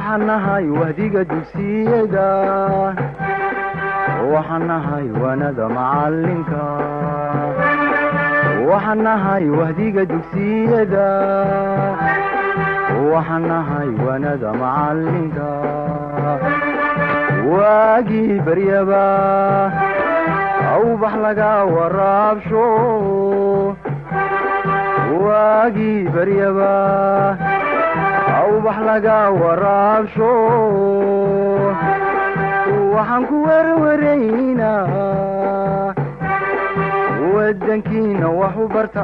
waxanahay wahdiga dugsiyada waxanahay wanada macalinka waxanahay wahdiga dugsiyada waxanahay wanada macalinka waagii baryaba awbax laga waraabsho waagii baryaba awbax laga waraabsho waxaan ku warwaraynaa wadankiina wax u barta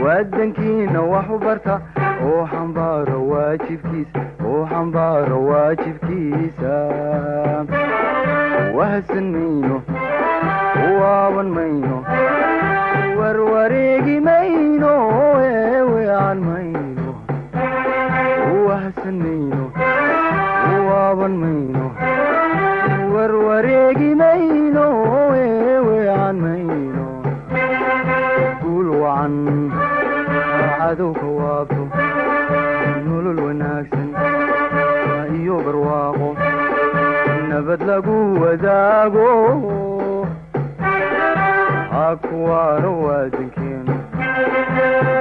wadankiina wax u barta oo xambaaro waajibkiisa wahsan mayno waaban mayno warwareegi mayno weecan mayno wahsan mayno waaban mayno warwareegi mayno weecan mayno guul wacan cadowka waabto nolol wanaagsan iyo barwaaqo nabad lagu wadaago hakuwaaro waadankeenu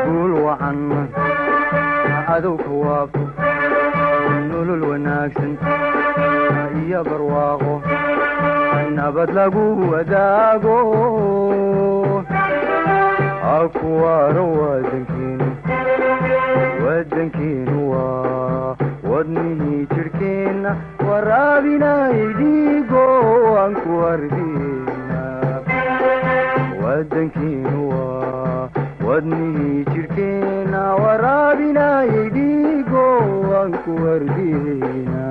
guul wacan cadowka waabto nolol wanaagsan iyo barwaaqo nabad lagu wadaago hakuwaaro wadankeenu waa wadnihii jirhkeenna waraabinay dhiigo aan ku ardina wadankeenu waa wadnihii jirhkeenna waraabinay dhiigo aan ku ardina